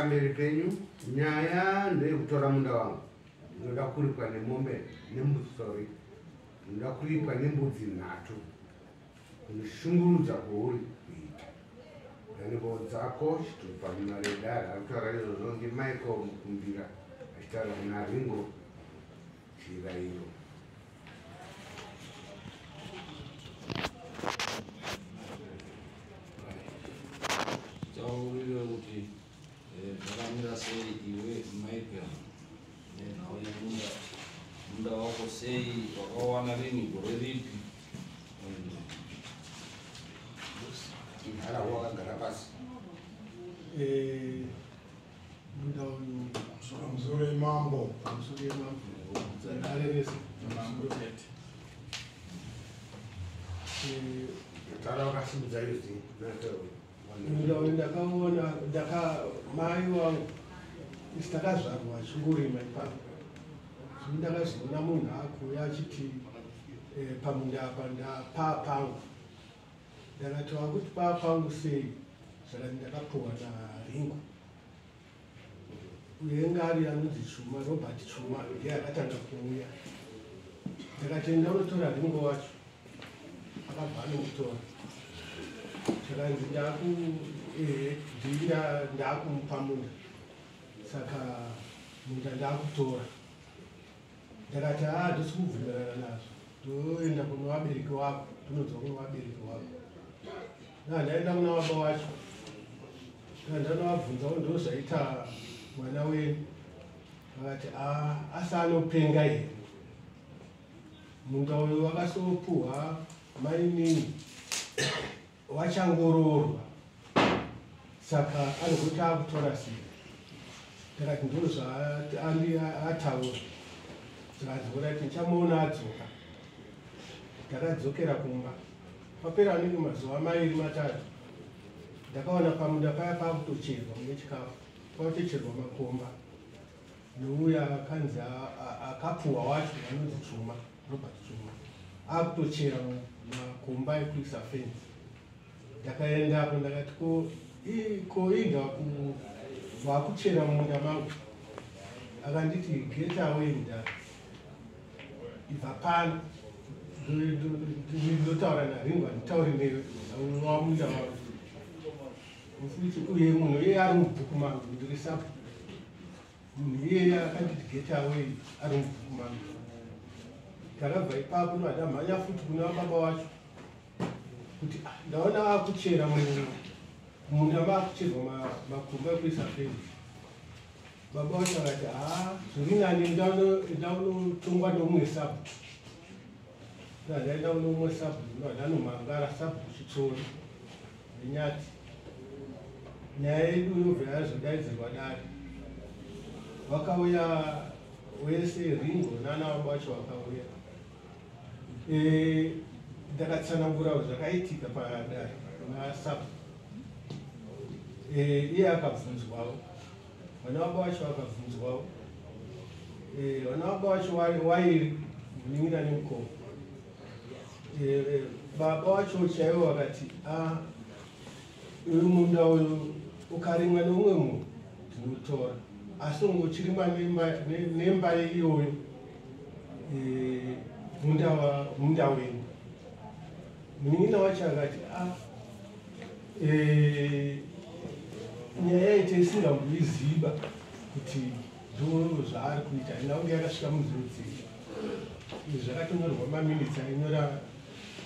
pamberi penyu nyaya ndeyekutora munda wangu. Ndoda kuripwa nemombe nembudzi, sorry. Ndoda kuripwa nembudzi nhatu. Kunishungurudza kwauri kuita. Nyanimbo dzako chitupa munaredara akutaura izvozvo ngeMichael Mukumbira achitaura kuna Ringo chirayiro. Taurira kuti zvakamira sei iwe Michael nenhau yemunda. Munda wako sei, wakawana rini, gore ripi? Hara wakagara pasi. Munda uyu pamusoro yemambo, pamusoro yemambo dzandareresa mambo tete. Taura wakasimudza izi Munda uyu ndakaona mai wangu isi takazvarwa chingurima ipapo. Zvino ndakazoona munhu akuuya achiti pamunda apa ndapaapangu. Ndakati wakuti paapangu sei? Zvakati ndakapuhwa naRingo. Uye ngari anonzi Chuma, Robert Chuma, ndiye akatanga kuuya. Ndakati ndaunotora Ringo wacho. Akabva anomutora. Zvakanzi ndakumupa munda. Saka munda ndakutora. Ndakati handisi kubvumirana nazvo. Ndoenda kuna vabereki wako, ndinonzwa kuna vabereki wako. Ndaenda kuna baba wacho. Ndanovabvunzawo ndozvaita mwana wenyu. Vakati asi anopenga here. Munda uyu wakasopuhwa mainini wachangororwa. Saka anogoti akutora sei. Ndakati ndozvaataura. Zvakanzwira kuti ndichamuona adzoka. Ndakadzokera kumba. Papera anenge mazuva mairi matatu. Ndakaona pamunda paya pakutocherwa nechikafu. Pakutocherwa makomba. Nouya akanzi akapuhwa wacho anonzi Chuma, Robert Chuma. Akutochera makomba ekuisa fenzi. Ndakaendapo ndakati ko inda wakuchera munda mangu. Akanditi get away ndati. Ibva pano ndotaura naRingo handitauri newamunda wangu. Futi uye munhu iye ari mubhuku mangu ndiri sapo. Munhu iye akanditi get away ari mubhuku mangu. Ndakabva ipapo ndadamhanya futi kuna baba wacho kuti ndaona akuchera munda maakucherwa makomba ekuisa fenzi. Baba wacho akati zviri nani ndaunotongwa nomumwe sabhuku. Ndaenda kuno mumwe sabhuku ndanomangara sabhuku chitsori nenyati. Nyaya yedu yobva yazodaidzirwa dare. Vakauya wese Ringo nana baba wacho vakauya. Ndakatsanangura zvakaitika padare nasabhuku. Iye akabvunzwawo. Vana baba wacho vakabvunzwawo. Vana baba wacho wairi kuningira nemukova. Baba wacho chaivo vakati uyu munda uyu ukarimwa nomumwe munhu tinotora, asi ungochirimwa nemba iyoyo munda wenyu. Munin'ina wacho akati nyaya yaite isingamboiziva kuti ndo zvaari kuita, haina kunge yakasvika muzodzii. Zvakatonyorwa maminitsi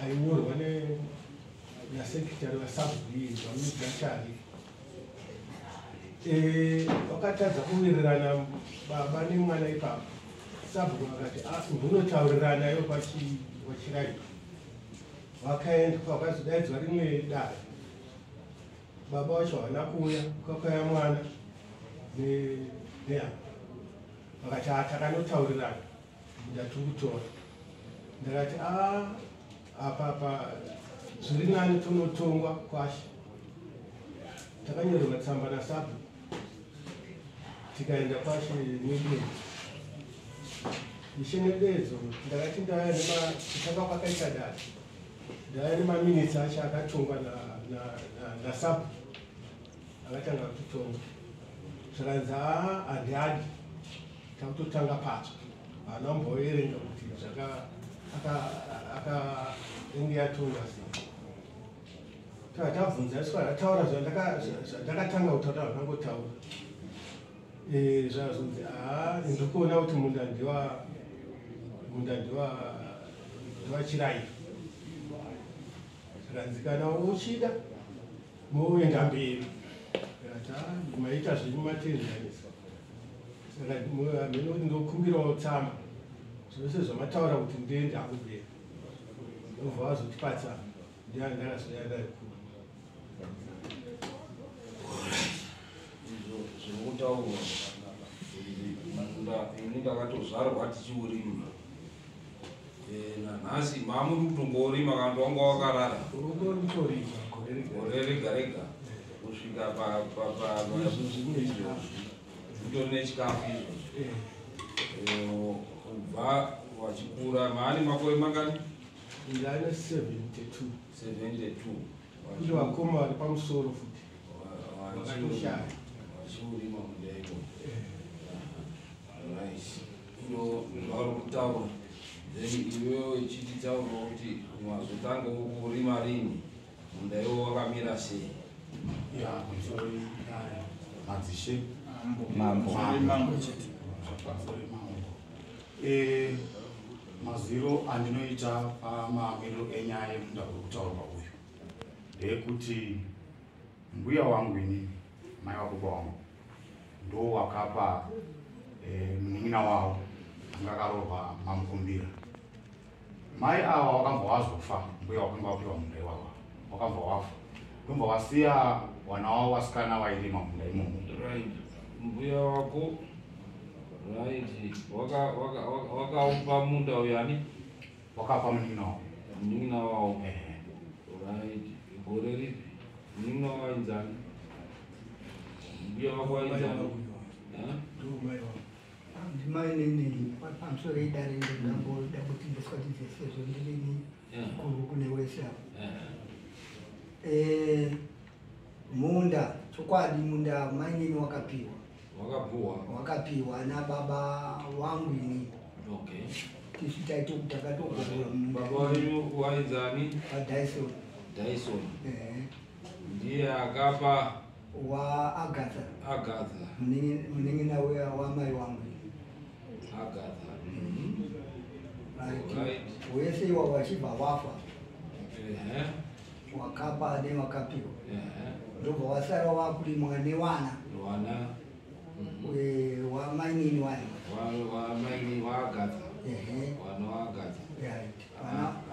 ainyorwa nasekretari wasabhuku iyi vamudzachari. Vakatadza kuwirirana baba nemwana ipapo. Sabhuku vakati ndinotauriranayo pachiraivo. Vakaenda vakazodaidzwa rimwe dare. Baba wacho havana kuuya, kwakauya mwana nehama. Vakati takanotaurirana ndatikutora. Ndakati apa zviri nani tonotongwa kwashe. Takanyorerwa tsamba nasabhuku. Tikaenda kwashe nededzo. Ishe nededzo ndakati ndauya kutanga kwakaita dare. Ndauya nemaminitsi acho akatongwa nasabhuku. Akatanga kutonga. zvakanzi handihadi takutotanga patsva hana mboerenga kuti enge yatonga sei tabvunza taura zvandakatanga kutaura vakangotaura zvazonzi ndikuona kuti munda ndiwa chirayiro zvakanzi kana uchida moenda mberi maita zvenyu matenzanisa saka hamene kuti ndokumbirawo tsama zvose zvamataura kuti ndiende akuberi ndobva wazotipatsa ndiandakazoyadai zvinotaurwa munda ini ndakatozvarwa tichiurima nanhasi mamuri kutongorima kana wanga wakarara gore rega rega kusvika zvitori nechikafu izvozvo kubva wachikura maani makore mangani ndane 72 kuti vakoma vari pamusoro futi vakatoshaya vachiurima munda iko ino zvauri kutaura then iwewo ichititaurawo kuti mazotanga kurima rini munda iwo wakamira sei madzishe maziro andinoita pamamiriro enyaya yemunda uri kutaurwa uyu ndeyekuti mbuya wangu inini mai wababa wangu ndo wakapa munin'ina wavo anga akaroorwa mamukumbira mai ava wakambva wazofa mbuya wakanga wapiwa munda iwava wakambva wafa ndombva wasiya wana wavo wasikana vairima munda imomo mbuya wako right wakaupa munda uyani wakapa munin'ina wavo right gore ripi munin'ina wavo ainzani mbuya wako ainzani ndimai neni pamusoro idare ndingamboda kuti ndiswatidze sezvo ndilini kuru kune wese apo munda chokwadi munda mainini wakapiwa nababa wangu ini tisu taito kuti takatogorora baba wanyu wainzani Dyson ndiye akapa wa Agatha munin'ina wamai wangu Agatha wese iwa wachibva wafa wakapa newakapiwa ndobva wasara wakurimwa newana wamainini wamainini waAgatha wana waAgatha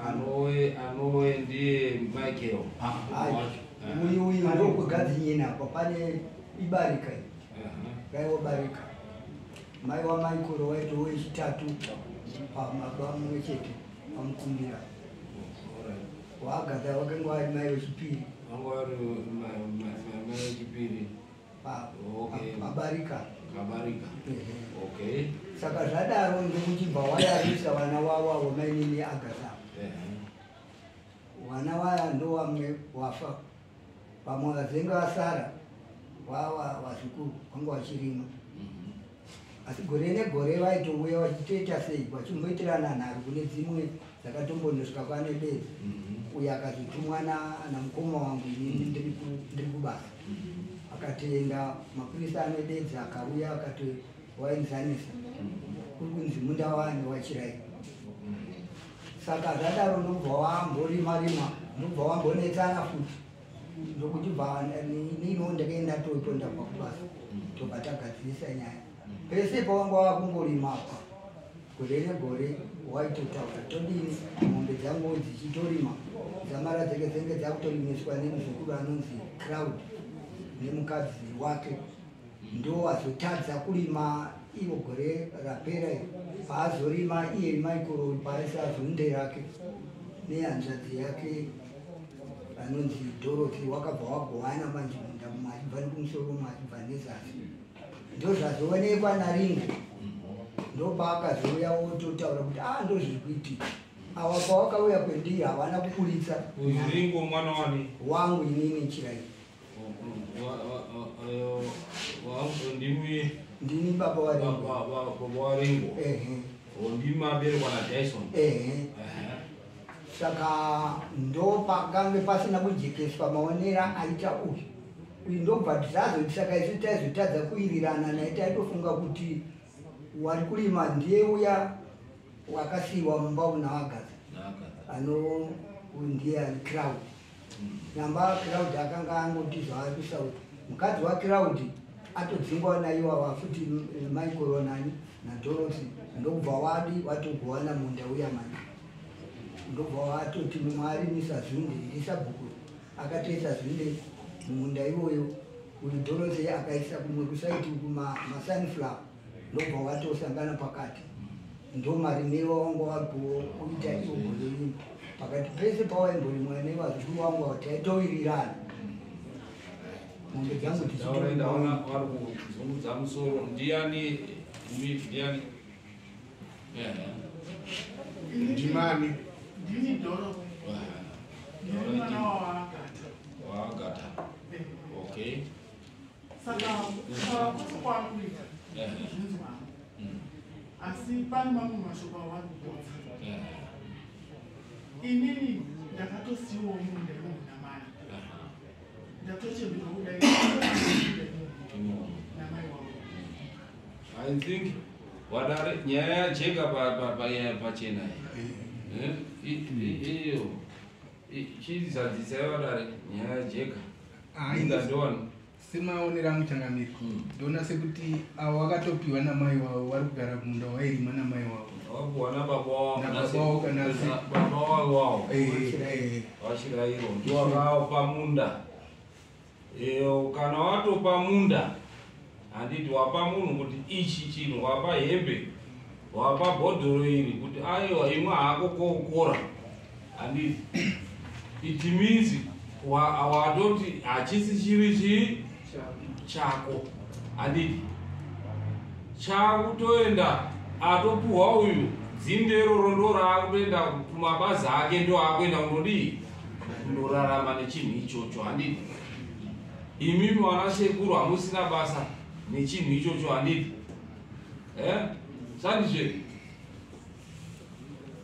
anowe ndiye Michael uyu ndokugadzinyina apa pane ibarika raiwobarika mai wamaikoro waito wechitatu pamababa mumwe chete pamukumbira waAgatha wakanga wari mai wechipiri abarika saka zvadaro ndekuchibva wayarisa vana wavo wamainini Agatha wana waya ndo wamwe wafa pamwe vazenga vasara vazukuru vanga vachirima asi gore negore vaitouya vachitoita sei vachimboitirana nharo kune dzimwe dzakatombonosvika pane bedzi uyo akazotumwa namukoma wangu inini ndiri kubasa akatoenda mapurisa ane bedzi akauya akatowainzanisa kuri kunzi munda wane wachirayi saka zvadaro ndobva wamborima ndobva wambonetsana futi ndokuti bva nino ndakaenda totonda pakubasa tobva tagadzirisa nyaya pese pawanga wakungorima apa gore negore waitotaura todini mombe dzangu dzichitorima dzamara dzenge dzakutorimiswa nemuzukuru anonzi Crowd nemukadzi wake ndo azotadza kurima ivo gore rapera paazorima iye Michael paasi azonde yake nehanzvadzi yake anonzi Dorothy wakabva wagowana manje munda mwachibva nekumusoro mwachibva nezasi ndo zvazoonekwa naringo ndopaakazouya wototaura kuti ndozviri kuitika awa pawakauya kwendiri havana kukuritsa ringo mwana wani wangu inini chirayi ndini baba waringo ndimi maberekwa naDyson. Saka ndo pakange pasina kujekeswa maonera aita uyu ndobva tisazo saka isu taizotadza kuwirirana naye taitofunga kuti wari kurima ndiye uya wakasiyiwa mumba unawagaza ndiye ari Cloud. Namba Cloud akanga angoti zvaavisa kuti mukadzi waCloud atodzingwa naiwawa futi Michael nani naDorothy ndobva watogowana munda uya mani ndobva watoti mwarimisa zvinde ndisabhuku akatoisa zvinde munda iwoyo uyu Dorothy akaisa kumwe kusaiti kumasunflower ndobva watosangana pakati ndo marimewo wangu wagoita iwo gololima pakati pese pawaimborimwa nevazukuru wangu taitowirirana mombe dzangu tichidaona vari kuzungudza musoro ndiani ndimani ndini Doro mwana waagata. Okay. Saka kusokwanokuita zvinzi wangu asi pane mamwe mashoko avari kupodza. Inini ndakatosiyiwawo munda iwomu namai ndatochembera kudai namai wavo. I think wadare nyaya yajeka pachena iyo chizadzisa wadare nyaya yajeka ingandoni semaonera muchangamiri ndona sekuti avo wakatopiwa namai wavo vari kugara munda wairima namai wavo wapuwa nababa wavo vachirairo ndiwakawo pamunda. Kana watopa munda handiti wapa munhu kuti ichi chinhu, wapa hembe, wapa bhodhoro iri kuti aiwa imwe hako kokora, handiti it means watoti hachisi chiri chako, handiti chakutoenda atopuhwa uyu dzindero ndo raakutoenda kumabazi ake ndo akuenda kundodii kundorarama nechinhu ichocho, handiti imimi wana sekuru hamusina basa nechinhu ichocho, handiti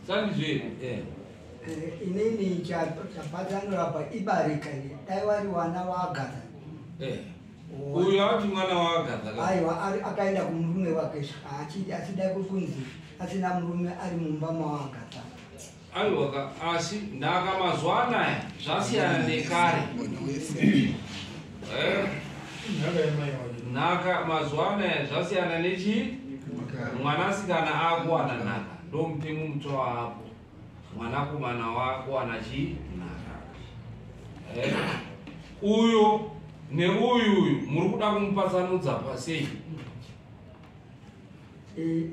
sandizveri inini chapatsanurapa ibarika iri dai vari wana waAgatha uyu ati mwana waAgatha aiwa akaenda kumurume wake achida kunzi asina murume ari mumba mawaAgatha. aiwa asi ndaka mazuva anaya zvasiyana nekare. Nhaka mazuva anaya zvasiyana nechi mwanasikana akuwana nhaka ndomutemo mutsva wapo, mwanakomana wako wana chinhaka. Uyo neuyu muri kuda kumupatsanudza pasei?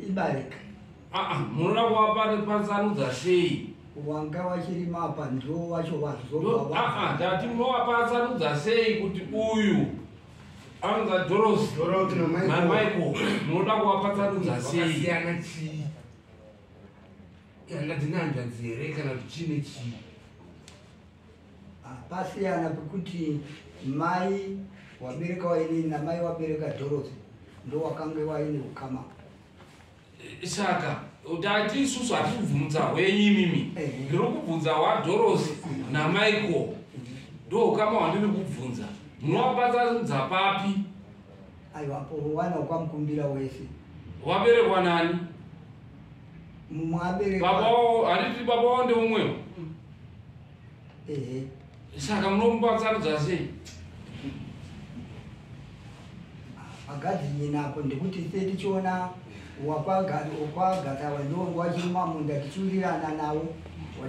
Ibarika munoda kuvapatsanudza sei? wanga wachirima apa ndo wacho wazobva ndati munovapatsanudza sei kuti uyu anonza Dorothy naMichael munoda kuvapatsanudza sei? Vakasiyana chii? Yanga dzinanzvanzi here kana kuti chine chii? pasiyana pekuti mai wabereka wainini namai wabereka Dorothy ndo wakange waine ukama. Saka utati isusu hati kubvunza hwenyu mimi ndiri kubvunza waDorothy naMichael ndo ukama wandiri kubvunza. Munovapatsanudza papi? aiwapo wana ukamukumbira wese. Waberekwa nani? Mwabereka handiti baba wao ndeumwewo. Saka munomupatsanudza sei? agadzi inapo ndekuti se tichiona wakwaGatha vanongo wachirima munda tichiwirirana nawo.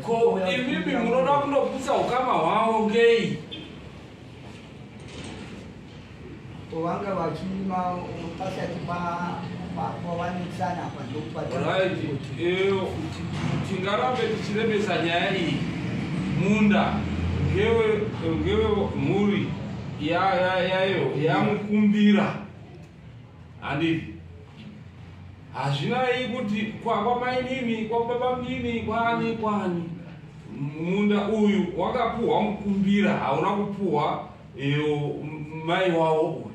Ko imimi munoda kundoputsa ukama hwavo ngei? wanga wachirima pasati pavanisana tingarambe tichirembesa nyaya iyi. Munda ngewe mhuri yayo yamukumbira, handiti hazvinai kuti kwamainini kwababa mnini kwani munda uyu wakapuhwa mukumbira, hauna kupuhwa mai wavo uyu.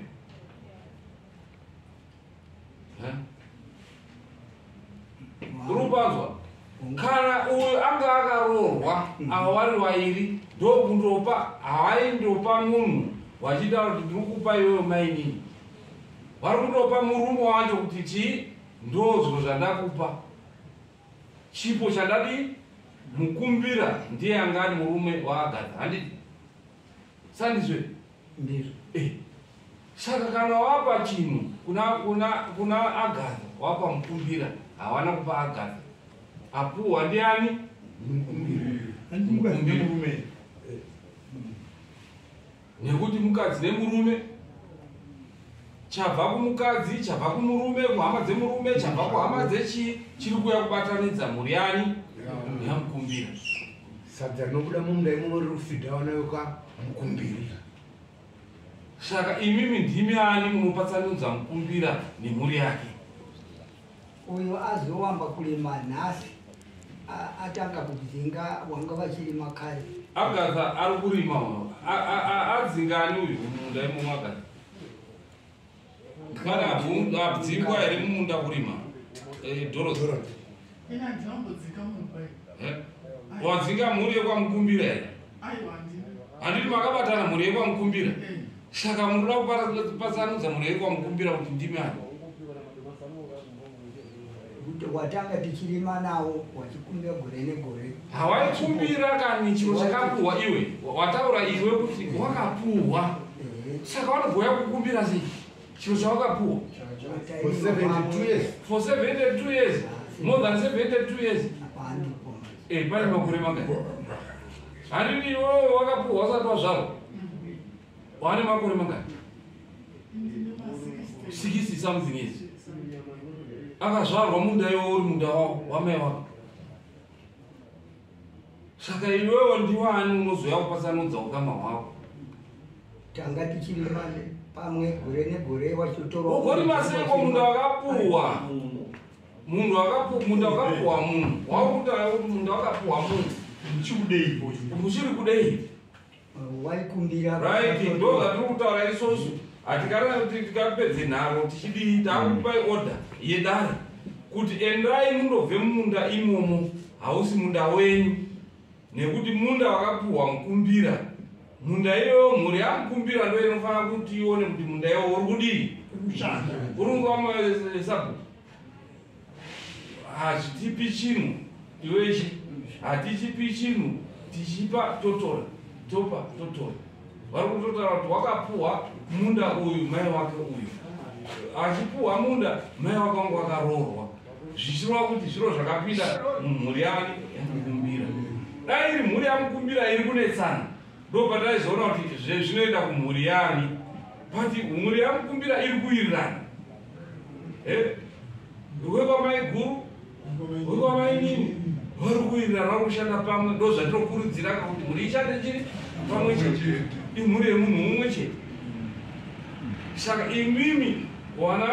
Urupanzwa. Kana uyu anga akaroorwa awari wairi ndokundopa hawaindopa munhu wachitaura kuti ndiri kupa iwewe mainini. Vari kundopa murume wacho kuti chii ndozvo zvandakupa. Chipo chandadi mukumbira ndiye angani murume waAgatha. Handiti? Sandizve? Ndizvo. Saka kana wapa chinhu kuna Agatha wapa mukumbira hawana kupa Agatha. Apuhwa ndiani? Mukumbira. Nekuti mukadzi nemurume chabva kumukadzi, chabva kumurume, kuhama dzemurume, chabva kuhama dzechi chiri kuuya kubatanidza mhuri yani yamukumbira. Sadza rinobuda mumunda imomo riri kufidha vana vekamukumbiri. Saka imimi ndimi ani munopatsanudza mukumbira nemhuri yake. Uyo azowamba kurima nhasi atanga kudzinga wanga vachirima kare. Agatha ari kurima adzingani uyu mumunda imomo Agatha? Kana abdzingwa here mumunda kurima? Dorothy. Ina ndinombodzinga munhu pai. Wadzinga mhuri yekwamukumbira here? Aiwa ndini. Handiti makabatana mhuri yekwamukumbira? Saka munoda kupatsanudza mhuri yekwamukumbira kuti ndimi ani? Watanga tichirima nawo wachikumbira gore negore. Hawaikumbira kani chiro chakapuhwa iwe. Wataura iwe kuti wakapuhwa. Saka vanobhuya kukumbira sei? Chiro chawakapuhwa. For 72 years. For 72 years. More than 72 years. Pane makore mangani? Handiti iwewe wakapuhwa usati wazvarwa? Wane makore mangani? 60 something years. Akazvarwa munda iwo uri munda wamai wako. Saka iwewe ndiwani unozoya kupatsanudza ukama hwako? Tanga tichirima pamwe gore negore wachitorwa. Ukorima seiko munda wakapuhwa? Munda wakapuhwa munhu. Wakutaura kuti munda wakapuhwa munhu. Muchiri kudei? Waikumbira. Right, ndo zvatiri kutaura isusu. Hatikana kuti tikapedze nharo tichidii takupai order yedare kuti endai mundobve mumunda imomo hausi munda wenyu nekuti munda wakapuhwa mukumbira. Munda iyoyo mhuri yamukumbira ndo inofanira kuti ione kuti munda iyoyo uri kudii urungama sabu hachitipi chinhu iwechi hatichipi chinhu tichipa totora topa totora. Vari kutotaura kuti wakapuhwa munda uyu mai wake uyu. Achipuhwa munda mai wake wangu wakaroorwa. Zvichireva kuti zviro zvakapinda mumhuri yani yamukumbira. Dai iri mhuri yamukumbira iri kunetsana ndo pataizoona kuti zvinoenda kumhuri yani. But mhuri yamukumbira iri kuwirirana. Wekwamai guru, wekwamai nini vari kuwirirana vari kushanda pamwe. Ndo zvatinokurudzira kuti mhuri ishande chiri pamwe chete. Imhuri yemunhu mumwe chete. Saka imimi wana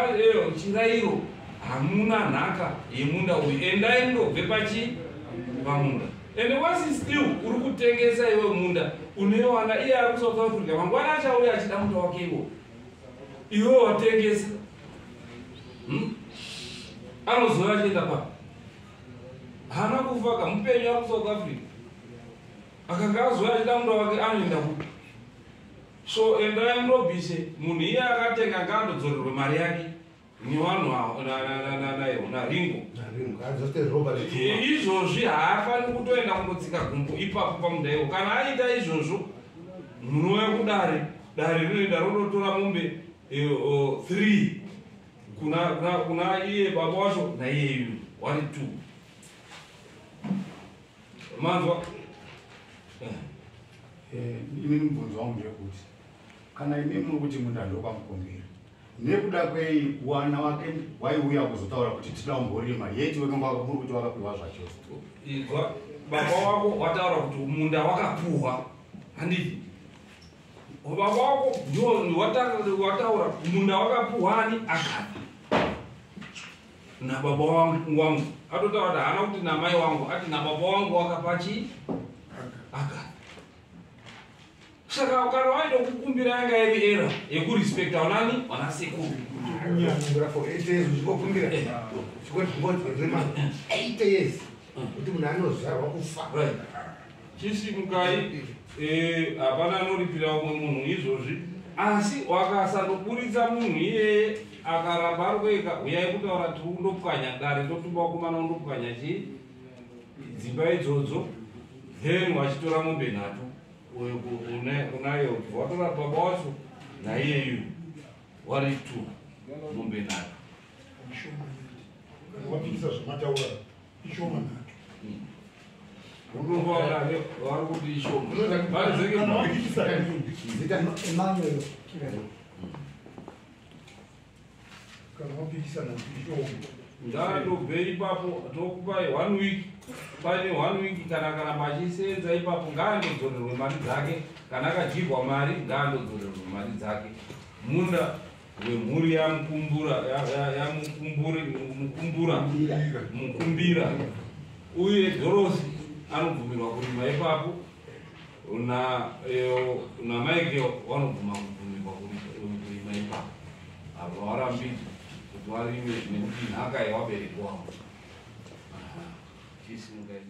chirayiro hamuna nhaka yemunda uyu. Endai mundobve pamunda. And once still uri kutengesa iwe munda unewana iye ari kuSouth Africa mangwana achauya achida munda wake iwo. Iwe watengesa. Anozoya achienda papi? Hana kufa kamupenyu ari kuSouth Africa. Akanga azoya achida munda wake anoenda kupi? So endai mundobvise munhu iye akatenga ngaandodzorerwe mari yake nevanhu naringo. Izvozvi haafaniri kutoenda kundotsika gumbo ipapo pamunda iwo. Kana aita izvozvo munhu wekudare dare rinoenda rondotora mombe 3 kuna iye baba wacho naiye iyu wari 2. Manzwa? Ini mubvunzo wangu ndekuti kana imi muri kuti munda ndokwamukumbira nekuda kwei wana wake waiuya kuzotaura kuti tida umborima yeti wekanga muri kuti wakapiwa zvachose. Izwa baba wako wataura kuti munda wakapuhwa. Handiti? Baba wako ndio wataura munda wakapuhwani Agatha. Na baba wangu atotaura kuti hana kuti namai wangu ati na baba wangu wakapachi Agatha. Saka ukana waenda kukumbira yanga iri era yekurispekta wanani wanasekuru. kunyangura for 8 years uchikokumbira chikoti ngozi rema 8 years kuti munhu anozvarwa kufa chisimukai hapana anoripira umwe munhu izvozvi asi wakasandoburitsa munhu iyeye akaramba ari kwega uyai kutaura tiri kundopwanya dare ndotumba wakumana undopwanya chii dzimba idzodzo then wachitora mombe nhatu unayo kuti watora baba wacho naiyeyu wari 2 mombe nhatu wapikisa zvamataura ishoma nhatu vari kuti ishoma Emmanuel. ngatobve ipapo tokupai 1 week paine 1 week kana karamba achisenza ipapo ngaandodzorerwe mari dzake kana akadyirwa mari ngaandodzorerwe mari dzake munda wemhuri yamukumbira uye dhorosi anobvumirwa kurima ipapo na maike vanobvuma kubvumirwa kurima ipapo avo varambidzi kuti varime nekuti nhaka yewabereki wavo chisimukai